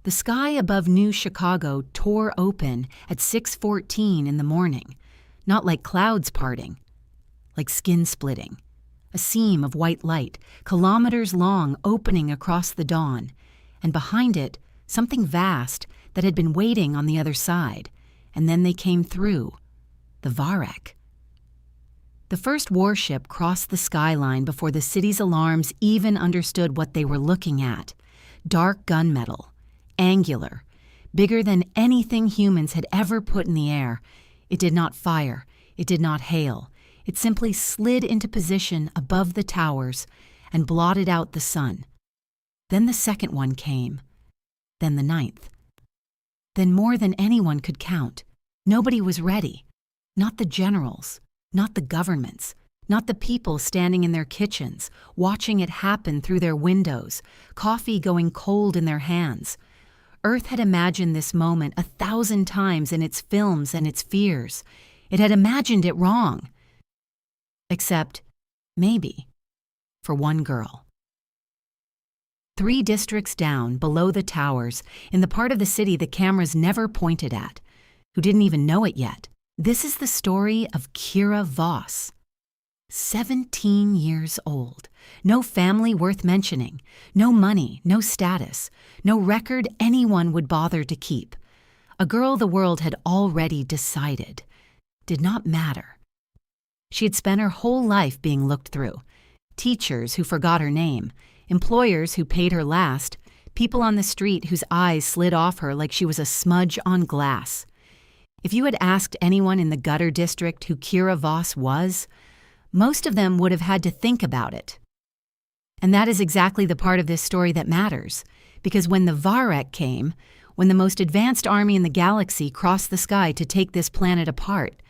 The sky above New Chicago tore open at 6:14 in the morning, not like clouds parting, like skin splitting. A seam of white light, kilometers long, opening across the dawn, and behind it, something vast that had been waiting on the other side, and then they came through. The Varek. The first warship crossed the skyline before the city's alarms even understood what they were looking at. Dark gunmetal, angular, bigger than anything humans had ever put in the air. It did not fire. It did not hail. It simply slid into position above the towers and blotted out the sun. Then the second one came. Then the ninth. Then more than anyone could count. Nobody was ready. Not the generals, not the governments, not the people standing in their kitchens, watching it happen through their windows, coffee going cold in their hands. Earth had imagined this moment 1,000 times in its films and its fears. It had imagined it wrong. Except, maybe, for one girl. 3 districts down, below the towers, in the part of the city the cameras never pointed at, who didn't even know it yet. This is the story of Kira Voss. 17 years old, no family worth mentioning, no money, no status, no record anyone would bother to keep. A girl the world had already decided did not matter. She had spent her whole life being looked through. Teachers who forgot her name, employers who paid her last, people on the street whose eyes slid off her like she was a smudge on glass. If you had asked anyone in the gutter district who Kira Voss was, most of them would have had to think about it. And that is exactly the part of this story that matters, because when the Varek came, when the most advanced army in the galaxy crossed the sky to take this planet apart,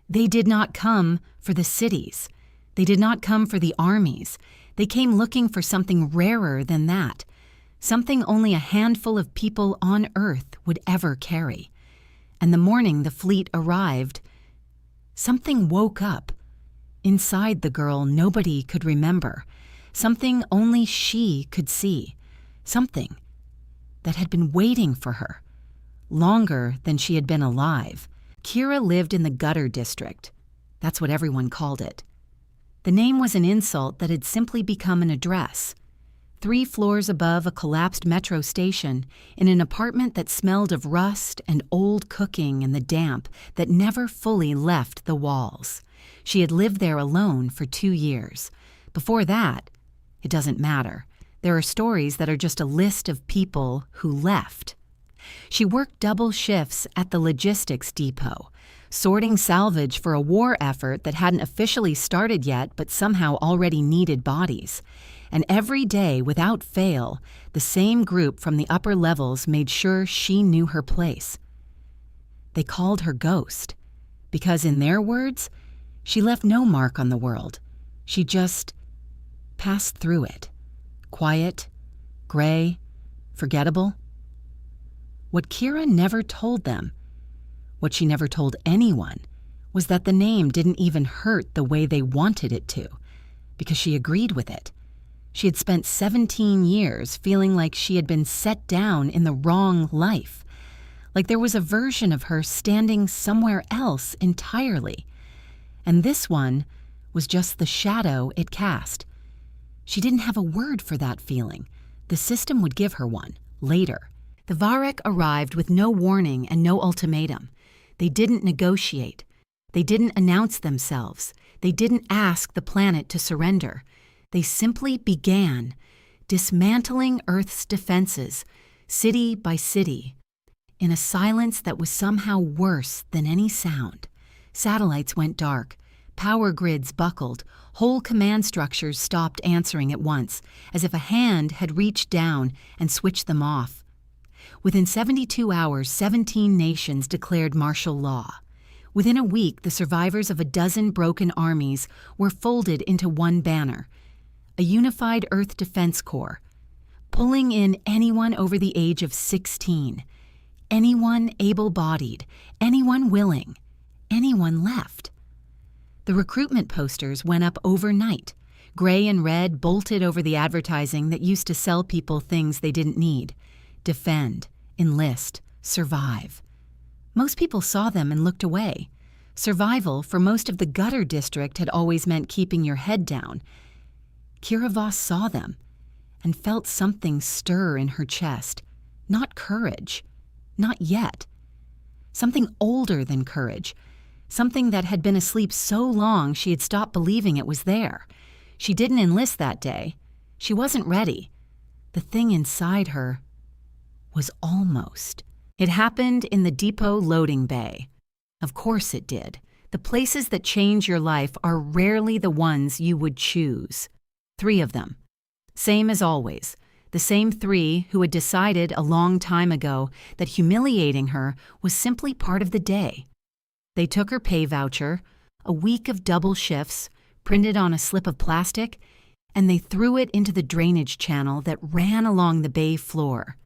they did not come for the cities. They did not come for the armies. They came looking for something rarer than that, something only a handful of people on Earth would ever carry. And the morning the fleet arrived, something woke up. Inside the girl nobody could remember, something only she could see, something that had been waiting for her, longer than she had been alive. Kira lived in the gutter district. That's what everyone called it. The name was an insult that had simply become an address. 3 floors above a collapsed metro station, in an apartment that smelled of rust and old cooking and the damp that never fully left the walls. She had lived there alone for 2 years. Before that, it doesn't matter. There are stories that are just a list of people who left. She worked double shifts at the logistics depot, sorting salvage for a war effort that hadn't officially started yet but somehow already needed bodies. And every day, without fail, the same group from the upper levels made sure she knew her place. They called her Ghost, because in their words, she left no mark on the world. She just passed through it. Quiet, gray, forgettable. What Kira never told them, what she never told anyone, was that the name didn't even hurt the way they wanted it to, because she agreed with it. She had spent 17 years feeling like she had been set down in the wrong life, like there was a version of her standing somewhere else entirely. And this one was just the shadow it cast. She didn't have a word for that feeling. The system would give her one, later. The Varek arrived with no warning and no ultimatum. They didn't negotiate. They didn't announce themselves. They didn't ask the planet to surrender. They simply began, dismantling Earth's defenses, city by city, in a silence that was somehow worse than any sound. Satellites went dark. Power grids buckled. Whole command structures stopped answering at once, as if a hand had reached down and switched them off. Within 72 hours, 17 nations declared martial law. Within a week, the survivors of a dozen broken armies were folded into one banner, a unified Earth Defense Corps, pulling in anyone over the age of 16, anyone able-bodied, anyone willing, anyone left. The recruitment posters went up overnight, gray and red bolted over the advertising that used to sell people things they didn't need. Defend, enlist, survive. Most people saw them and looked away. Survival for most of the gutter district had always meant keeping your head down. Kira Voss saw them and felt something stir in her chest. Not courage. Not yet. Something older than courage. Something that had been asleep so long she had stopped believing it was there. She didn't enlist that day. She wasn't ready. The thing inside her was almost. It happened in the depot loading bay. Of course it did. The places that change your life are rarely the ones you would choose. 3 of them. Same as always. The same 3 who had decided a long time ago that humiliating her was simply part of the day. They took her pay voucher, a week of double shifts, printed on a slip of plastic, and they threw it into the drainage channel that ran along the bay floor.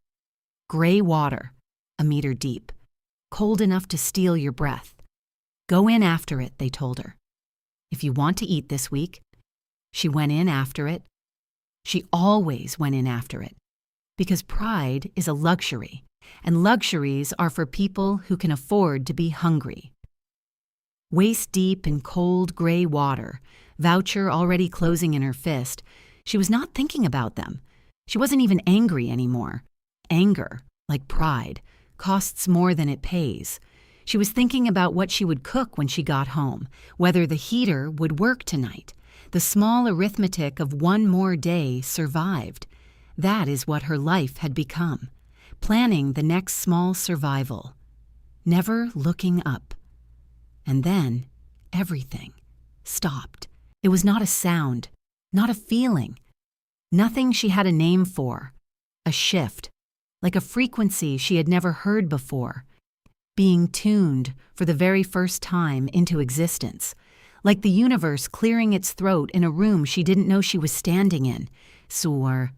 Gray water, a meter deep, cold enough to steal your breath. Go in after it, they told her. If you want to eat this week. She went in after it. She always went in after it, because pride is a luxury, and luxuries are for people who can afford to be hungry. Waist deep in cold gray water, voucher already closing in her fist, she was not thinking about them. She wasn't even angry anymore. Anger, like pride, costs more than it pays. She was thinking about what she would cook when she got home, whether the heater would work tonight. The small arithmetic of one more day survived. That is what her life had become. Planning the next small survival. Never looking up. And then, everything stopped. It was not a sound, not a feeling. Nothing she had a name for. A shift, like a frequency she had never heard before. Being tuned for the very first time into existence. Like the universe clearing its throat in a room she didn't know she was standing in. Soar.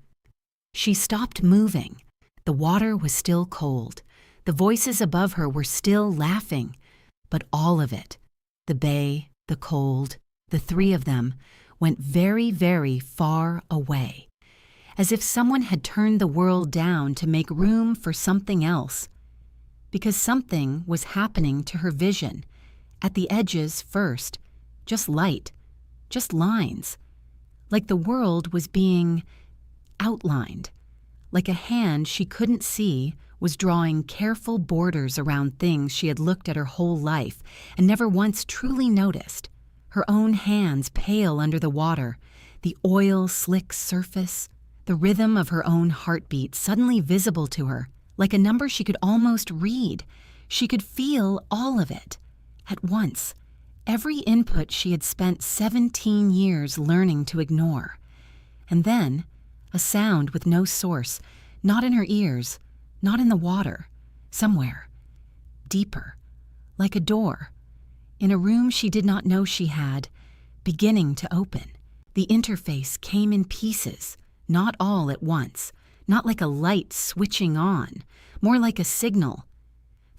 She stopped moving. The water was still cold. The voices above her were still laughing. But all of it, the bay, the cold, the 3 of them, went very, very far away. As if someone had turned the world down to make room for something else. Because something was happening to her vision. At the edges first. Just light, just lines, like the world was being outlined, like a hand she couldn't see was drawing careful borders around things she had looked at her whole life and never once truly noticed. Her own hands pale under the water, the oil-slick surface, the rhythm of her own heartbeat suddenly visible to her, like a number she could almost read. She could feel all of it, at once. Every input she had spent 17 years learning to ignore. And then, a sound with no source, not in her ears, not in the water, somewhere, deeper, like a door, in a room she did not know she had, beginning to open. The interface came in pieces, not all at once, not like a light switching on, more like a signal,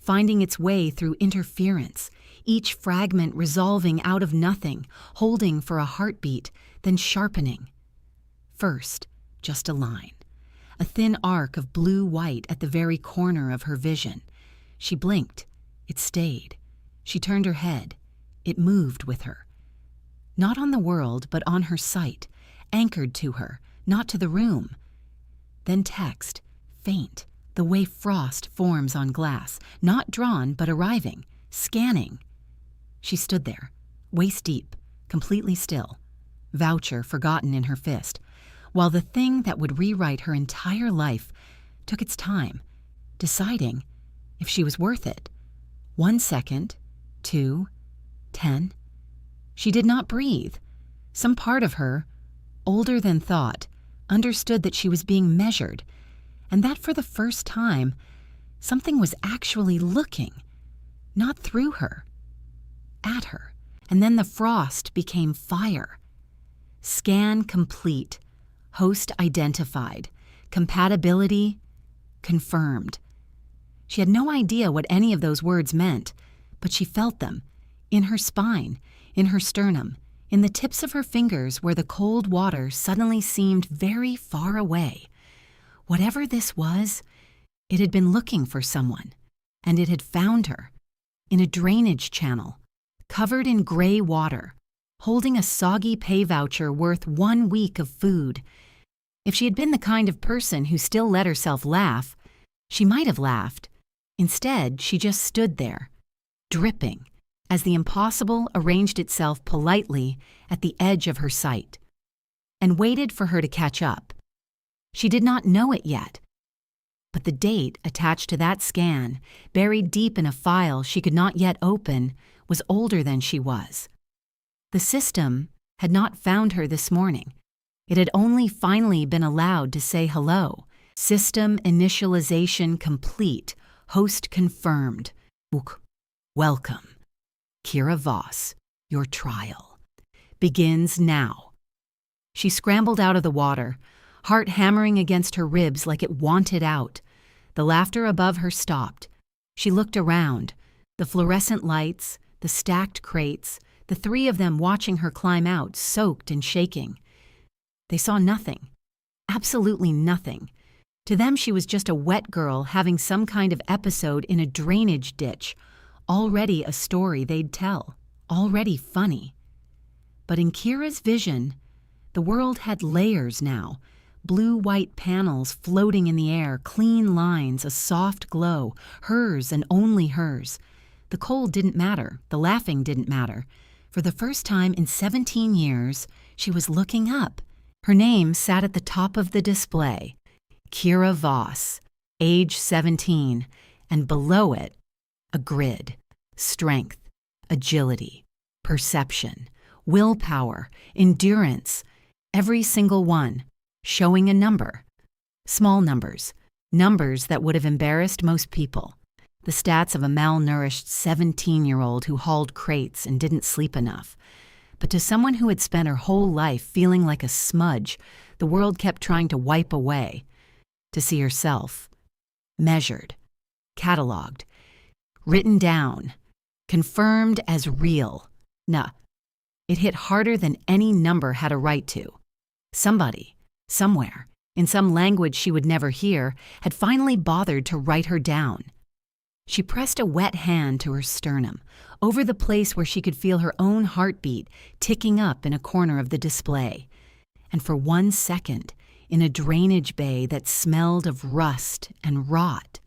finding its way through interference, each fragment resolving out of nothing, holding for a heartbeat, then sharpening. First, just a line, a thin arc of blue-white at the very corner of her vision. She blinked. It stayed. She turned her head. It moved with her. Not on the world, but on her sight, anchored to her, not to the room. Then text, faint, the way frost forms on glass, not drawn but arriving, scanning. She stood there, waist deep, completely still, voucher forgotten in her fist, while the thing that would rewrite her entire life took its time, deciding if she was worth it. 1 second, 2, 10. She did not breathe. Some part of her, older than thought, understood that she was being measured, and that for the first time, something was actually looking, not through her, at her, and then the frost became fire. Scan complete, host identified, compatibility confirmed. She had no idea what any of those words meant, but she felt them, in her spine, in her sternum, in the tips of her fingers where the cold water suddenly seemed very far away. Whatever this was, It had been looking for someone, and it had found her, in a drainage channel, covered in gray water, holding a soggy pay voucher worth 1 week of food. If she had been the kind of person who still let herself laugh, she might have laughed. Instead, she just stood there, dripping, as the impossible arranged itself politely at the edge of her sight, and waited for her to catch up. She did not know it yet, but the date attached to that scan, buried deep in a file she could not yet open, was older than she was. The system had not found her this morning. It had only finally been allowed to say hello. System initialization complete. Host confirmed. Welcome. Kira Voss, your trial begins now. She scrambled out of the water, heart hammering against her ribs like it wanted out. The laughter above her stopped. She looked around. The fluorescent lights, the stacked crates, the 3 of them watching her climb out, soaked and shaking. They saw nothing. Absolutely nothing. To them, she was just a wet girl having some kind of episode in a drainage ditch, already a story they'd tell, already funny. But in Kira's vision, the world had layers now, blue-white panels floating in the air, clean lines, a soft glow, hers and only hers. The cold didn't matter, the laughing didn't matter. For the first time in 17 years, she was looking up. Her name sat at the top of the display. Kira Voss, age 17, and below it, a grid, strength, agility, perception, willpower, endurance, every single one, showing a number. Small numbers, numbers that would have embarrassed most people. The stats of a malnourished 17-year-old who hauled crates and didn't sleep enough. But to someone who had spent her whole life feeling like a smudge, the world kept trying to wipe away. To see herself, measured, catalogued, written down, confirmed as real. Nah, it hit harder than any number had a right to. Somebody, somewhere, in some language she would never hear, had finally bothered to write her down. She pressed a wet hand to her sternum, over the place where she could feel her own heartbeat ticking up in a corner of the display. And for 1 second, in a drainage bay that smelled of rust and rot,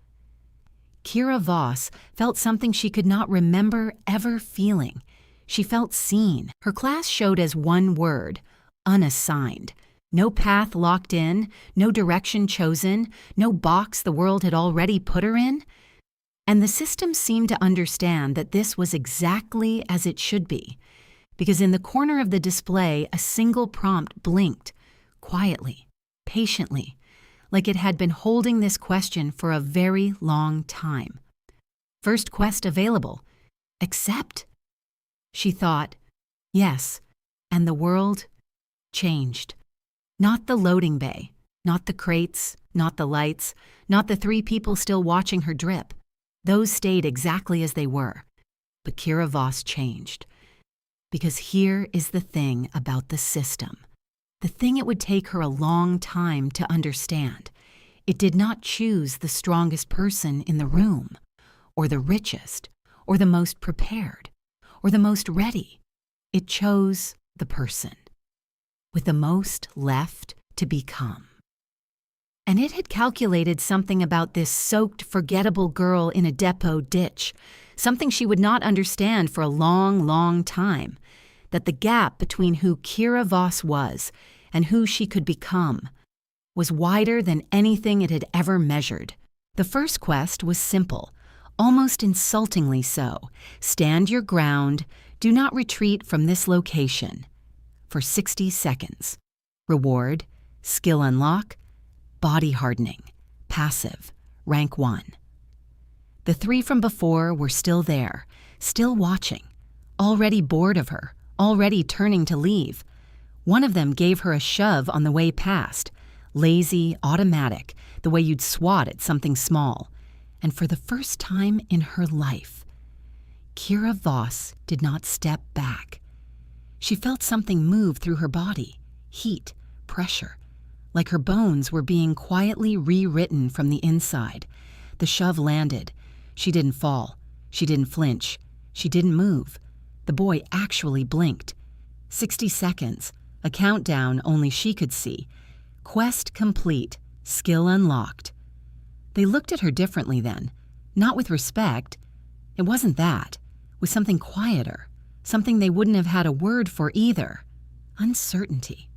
Kira Voss felt something she could not remember ever feeling. She felt seen. Her class showed as one word, unassigned. No path locked in, no direction chosen, no box the world had already put her in. And the system seemed to understand that this was exactly as it should be, because in the corner of the display, a single prompt blinked, quietly, patiently, like it had been holding this question for a very long time. First quest available. Accept? She thought, yes, and the world changed. Not the loading bay, not the crates, not the lights, not the 3 people still watching her drip. Those stayed exactly as they were. But Kira Voss changed. Because here is the thing about the system. The thing it would take her a long time to understand. It did not choose the strongest person in the room, or the richest, or the most prepared, or the most ready. It chose the person with the most left to become. And it had calculated something about this soaked, forgettable girl in a depot ditch, something she would not understand for a long, long time, that the gap between who Kira Voss was and who she could become was wider than anything it had ever measured. The first quest was simple, almost insultingly so. Stand your ground, do not retreat from this location. For 60 seconds. Reward, skill unlock, body hardening, passive, rank 1. The 3 from before were still there, still watching, already bored of her, already turning to leave. One of them gave her a shove on the way past, lazy, automatic, the way you'd swat at something small. And for the first time in her life, Kira Voss did not step back. She felt something move through her body, heat, pressure, like her bones were being quietly rewritten from the inside, The shove landed. She didn't fall. She didn't flinch. She didn't move. The boy actually blinked. 60 seconds, a countdown only she could see. Quest complete. Skill unlocked. They looked at her differently then. Not with respect. It wasn't that. It was something quieter. Something they wouldn't have had a word for either. Uncertainty.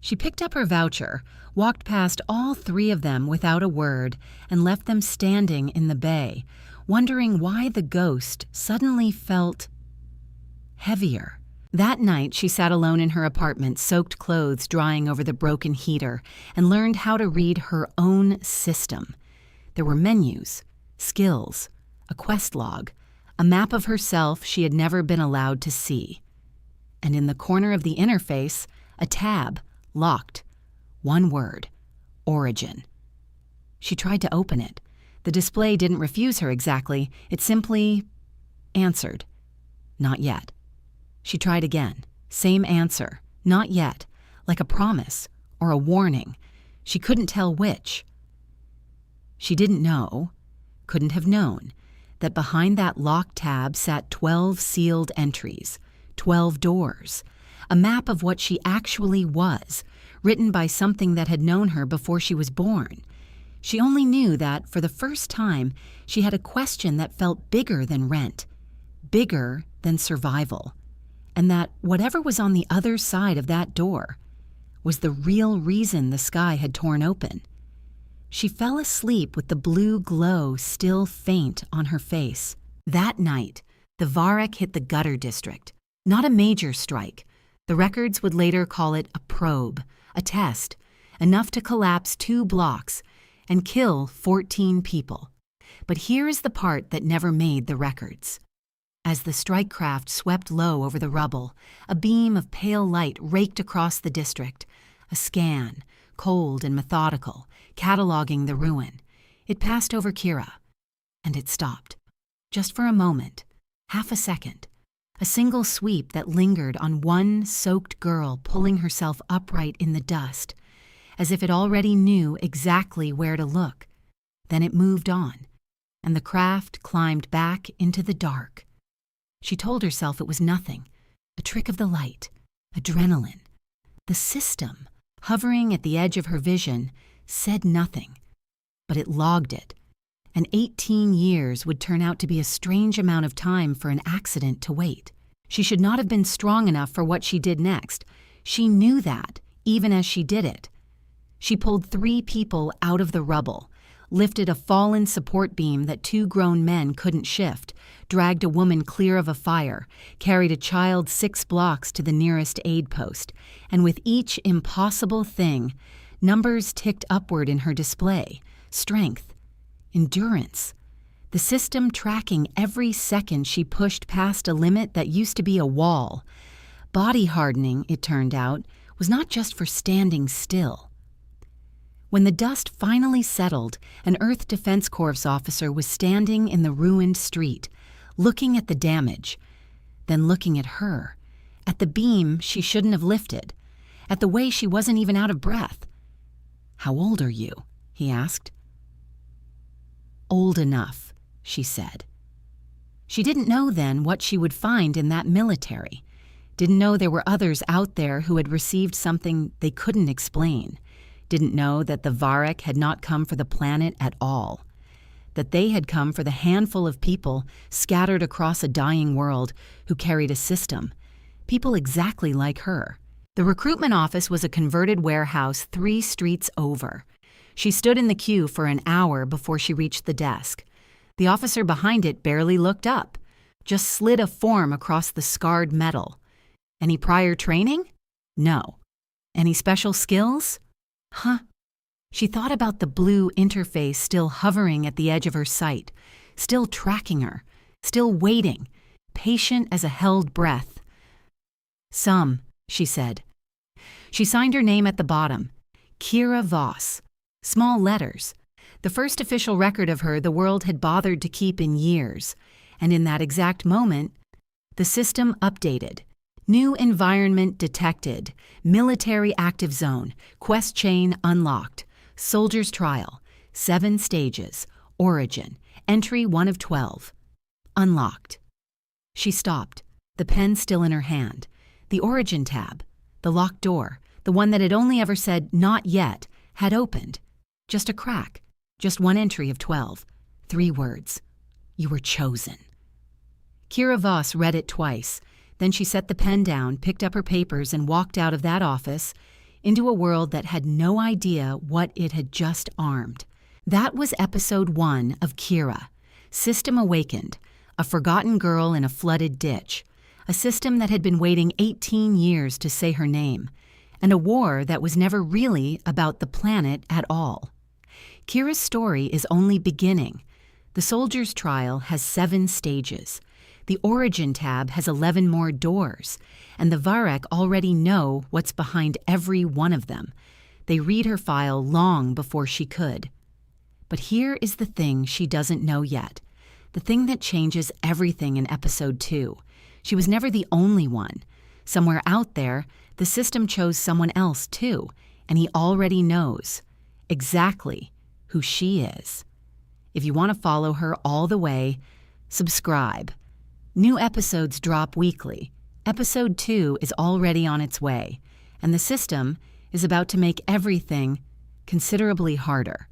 She picked up her voucher, walked past all three of them without a word, and left them standing in the bay, wondering why the ghost suddenly felt heavier. That night, she sat alone in her apartment, soaked clothes drying over the broken heater, and learned how to read her own system. There were menus, skills, a quest log, a map of herself she had never been allowed to see. And in the corner of the interface, a tab, locked. One word, origin. She tried to open it. The display didn't refuse her exactly. It simply answered, not yet. She tried again. Same answer, not yet, like a promise or a warning. She couldn't tell which. She didn't know, couldn't have known, that behind that locked tab sat 12 sealed entries, 12 doors, a map of what she actually was, written by something that had known her before she was born. She only knew that, for the first time, she had a question that felt bigger than rent, bigger than survival, and that whatever was on the other side of that door was the real reason the sky had torn open. She fell asleep with the blue glow still faint on her face. That night, the Varek hit the gutter district. Not a major strike. The records would later call it a probe, a test, enough to collapse 2 blocks and kill 14 people. But here is the part that never made the records. As the strike craft swept low over the rubble, a beam of pale light raked across the district, a scan, cold and methodical, cataloging the ruin. It passed over Kira, and it stopped. Just for a moment, half a second, a single sweep that lingered on one soaked girl pulling herself upright in the dust, as if it already knew exactly where to look. Then it moved on, and the craft climbed back into the dark. She told herself it was nothing, a trick of the light, adrenaline. The system, hovering at the edge of her vision, said nothing, but it logged it. And 18 years would turn out to be a strange amount of time for an accident to wait. She should not have been strong enough for what she did next. She knew that, even as she did it. She pulled 3 people out of the rubble, lifted a fallen support beam that 2 grown men couldn't shift, dragged a woman clear of a fire, carried a child 6 blocks to the nearest aid post, and with each impossible thing, numbers ticked upward in her display: strength, endurance, the system tracking every second she pushed past a limit that used to be a wall. Body hardening, it turned out, was not just for standing still. When the dust finally settled, an Earth Defense Corps officer was standing in the ruined street, looking at the damage, then looking at her, at the beam she shouldn't have lifted, at the way she wasn't even out of breath. "How old are you?" he asked. "Old enough," she said. She didn't know then what she would find in that military, didn't know there were others out there who had received something they couldn't explain, didn't know that the Varek had not come for the planet at all, that they had come for the handful of people scattered across a dying world who carried a system, people exactly like her. The recruitment office was a converted warehouse 3 streets over. She stood in the queue for an hour before she reached the desk. The officer behind it barely looked up, just slid a form across the scarred metal. Any prior training? No. Any special skills? Huh? She thought about the blue interface still hovering at the edge of her sight, still tracking her, still waiting, patient as a held breath. "Some," she said. She signed her name at the bottom, Kira Voss. Small letters. The first official record of her the world had bothered to keep in years. And in that exact moment, the system updated. New environment detected. Military active zone. Quest chain unlocked. Soldier's trial. 7 stages. Origin. Entry 1 of 12. Unlocked. She stopped, the pen still in her hand. The Origin tab, the locked door, the one that had only ever said, "Not yet," had opened. Just a crack. Just one entry of 12. 3 words. You were chosen. Kira Voss read it twice. Then she set the pen down, picked up her papers, and walked out of that office into a world that had no idea what it had just armed. That was episode 1 of Kira, System Awakened, a forgotten girl in a flooded ditch, a system that had been waiting 18 years to say her name, and a war that was never really about the planet at all. Kira's story is only beginning. The soldier's trial has 7 stages. The Origin tab has 11 more doors, and the Varek already know what's behind every one of them. They read her file long before she could. But here is the thing she doesn't know yet, the thing that changes everything in episode 2. She was never the only one. Somewhere out there, the system chose someone else too, and he already knows exactly who she is. If you want to follow her all the way, subscribe. New episodes drop weekly. Episode 2 is already on its way, and the system is about to make everything considerably harder.